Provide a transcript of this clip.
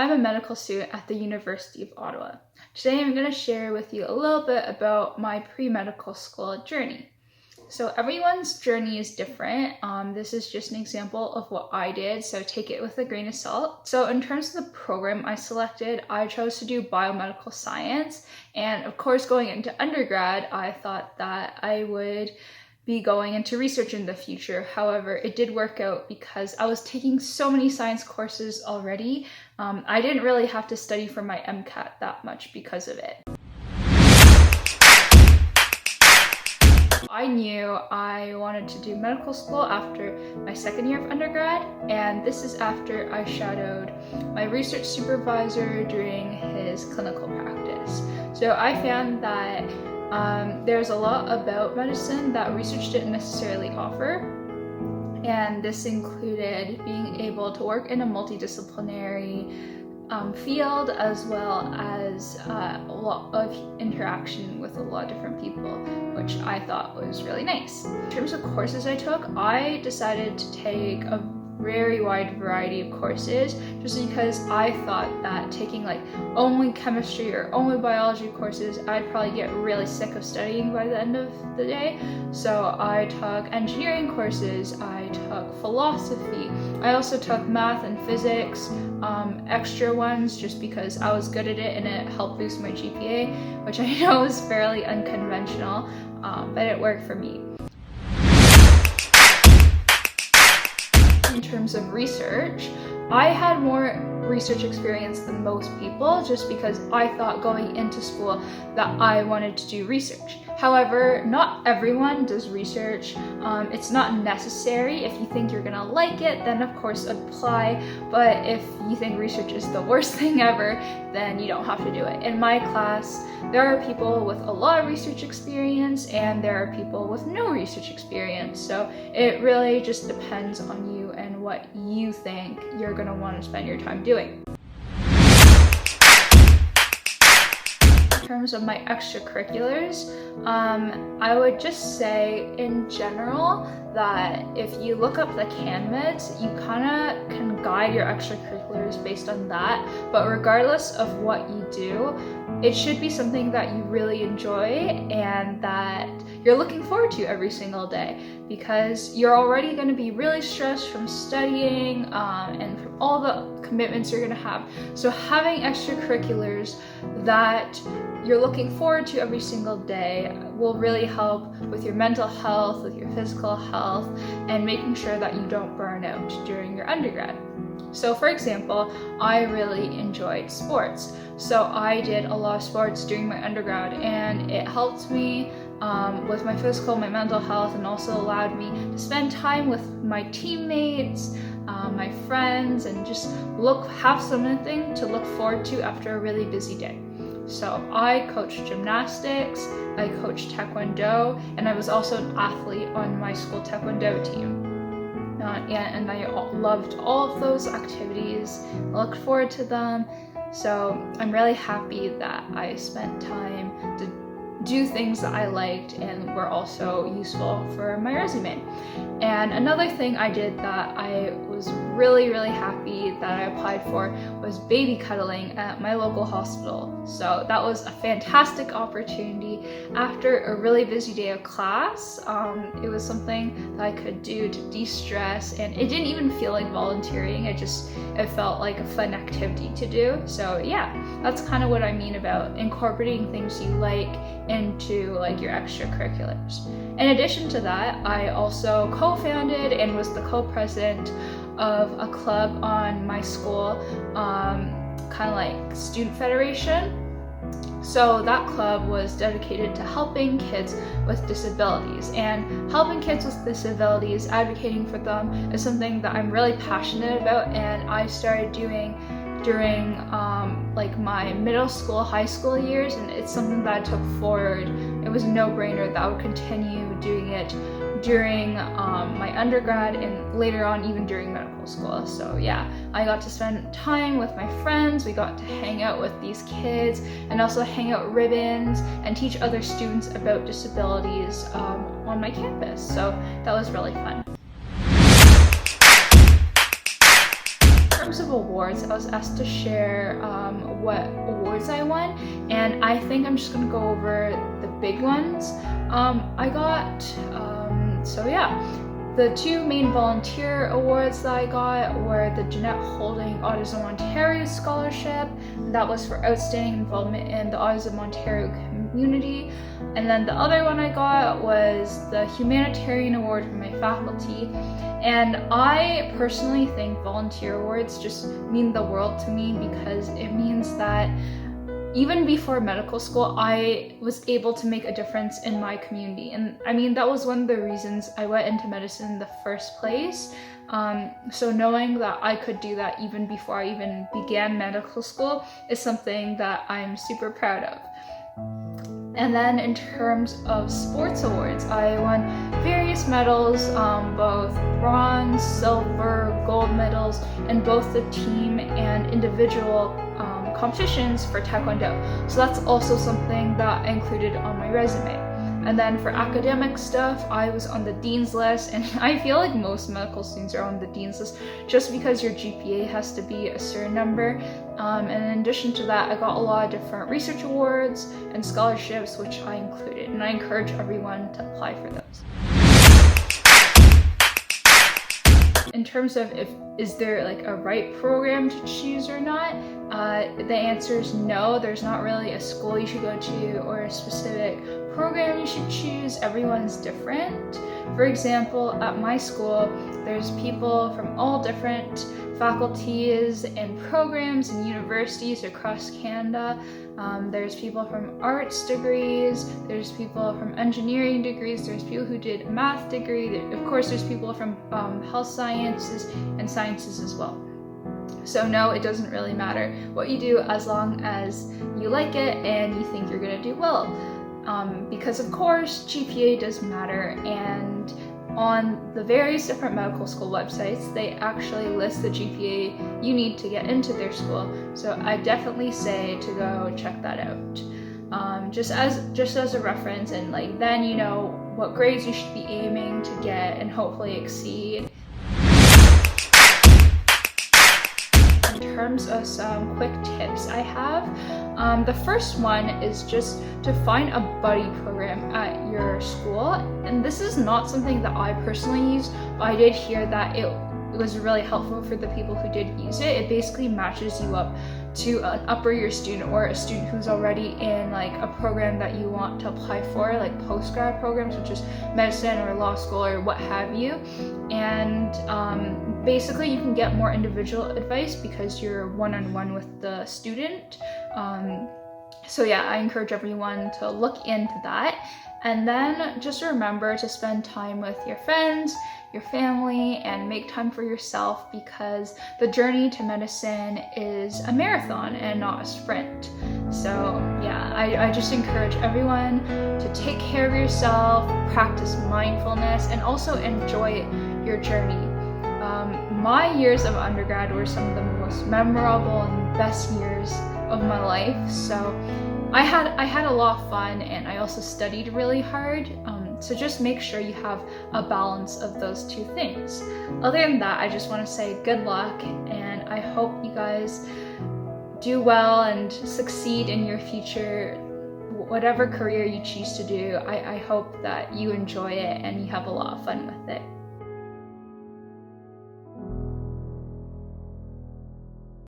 I'm a medical student at the University of Ottawa. Today I'm going to share with you a little bit about my pre-medical school journey. So everyone's journey is different. This is just an example of what I did, so take it with a grain of salt. So in terms of the program I selected, I chose to do biomedical science. And of course, going into undergrad, I thought that I would be going into research in the future. However, it did work out because I was taking so many science courses already. I didn't really have to study for my MCAT that much because of it. I knew I wanted to do medical school after my second year of undergrad, and this is after I shadowed my research supervisor during his clinical practice. So I found that there's a lot about medicine that research didn't necessarily offer, and this included being able to work in a multidisciplinary field, as well as a lot of interaction with a lot of different people, which I thought was really nice. In terms of courses I took, I decided to take a very wide variety of courses just because I thought that taking like only chemistry or only biology courses, I'd probably get really sick of studying by the end of the day. So I took engineering courses, I took philosophy, I also took math and physics, extra ones just because I was good at it and it helped boost my GPA, which I know is fairly unconventional, but it worked for me. In terms of research, I had more research experience than most people just because I thought going into school that I wanted to do research. However, not everyone does research. It's not necessary. If you think you're gonna like it, then of course apply. But if you think research is the worst thing ever, then you don't have to do it. In my class, there are people with a lot of research experience and there are people with no research experience. So it really just depends on you and what you think you're gonna want to spend your time doing. In terms of my extracurriculars, I would just say in general that if you look up the CanMeds, you kind of can guide your extracurriculars based on that, but regardless of what you do, it should be something that you really enjoy and that you're looking forward to every single day, because you're already going to be really stressed from studying and from all the commitments you're going to have. So having extracurriculars that you're looking forward to every single day will really help with your mental health, with your physical health, and making sure that you don't burn out during your undergrad. So for example, I really enjoyed sports. So I did a lot of sports during my undergrad, and it helped me with my physical, my mental health, and also allowed me to spend time with my teammates, my friends, and just have something to look forward to after a really busy day. So I coached gymnastics, I coached Taekwondo, and I was also an athlete on my school Taekwondo team. And I loved all of those activities, I looked forward to them. So I'm really happy that I spent time to do things that I liked and were also useful for my resume. And another thing I did that I was really happy that I applied for was baby cuddling at my local hospital. So that was a fantastic opportunity after a really busy day of class. It was something that I could do to de-stress, and it didn't even feel like volunteering. It felt like a fun activity to do. So yeah, that's kind of what I mean about incorporating things you like into like your extracurriculars. In addition to that, I also co-founded and was the co-president of a club on my school, kind of like student federation. So that club was dedicated to helping kids with disabilities, and helping kids with disabilities, advocating for them, is something that I'm really passionate about, and I started doing during like my middle school, high school years, and it's something that I took forward. It was a no-brainer that I would continue doing it during my undergrad and later on even during medical school. So yeah, I got to spend time with my friends, we got to hang out with these kids and also hang out ribbons and teach other students about disabilities on my campus. So that was really fun. terms of awards, I was asked to share what awards I won, and I think I'm just gonna go over the big ones. I got, the 2 main volunteer awards that I got were the Jeanette Holding Autism Ontario Scholarship. That was for outstanding involvement in the Autism Ontario community. And then the other one I got was the Humanitarian Award from my faculty. And I personally think volunteer awards just mean the world to me, because it means that even before medical school, I was able to make a difference in my community. And I mean, that was one of the reasons I went into medicine in the first place. So knowing that I could do that even before I even began medical school is something that I'm super proud of. And then in terms of sports awards, I won various medals, both bronze, silver, gold medals, in both the team and individual competitions for Taekwondo. So that's also something that I included on my resume. And then for academic stuff, I was on the dean's list, and I feel like most medical students are on the dean's list just because your GPA has to be a certain number. And in addition to that, I got a lot of different research awards and scholarships, which I included, and I encourage everyone to apply for those. In terms of is there like a right program to choose or not, the answer is no. There's not really a school you should go to or a specific program you should choose. Everyone's different. For example, at my school, there's people from all different faculties and programs and universities across Canada. There's people from arts degrees, there's people from engineering degrees, there's people who did a math degree, of course there's people from health sciences and sciences as well. So no, it doesn't really matter what you do as long as you like it and you think you're gonna do well. Because of course GPA does matter, and on the various different medical school websites, they actually list the GPA you need to get into their school. So I definitely say to go check that out. Just as a reference, and like then you know what grades you should be aiming to get and hopefully exceed. In terms of some quick tips I have, the first one is just to find a buddy program at your school. And this is not something that I personally use, but I did hear that it was really helpful for the people who did use it. It basically matches you up to an upper year student or a student who's already in like a program that you want to apply for, like post-grad programs, which is medicine or law school or what have you. And basically you can get more individual advice because you're one-on-one with the student. So yeah, I encourage everyone to look into that. And then just remember to spend time with your friends, your family, and make time for yourself, because the journey to medicine is a marathon and not a sprint. So yeah, I just encourage everyone to take care of yourself, practice mindfulness, and also enjoy your journey. My years of undergrad were some of the most memorable and best years of my life. So I had a lot of fun, and I also studied really hard. So just make sure you have a balance of those two things. Other than that, I just want to say good luck, and I hope you guys do well and succeed in your future, whatever career you choose to do. I hope that you enjoy it and you have a lot of fun with it.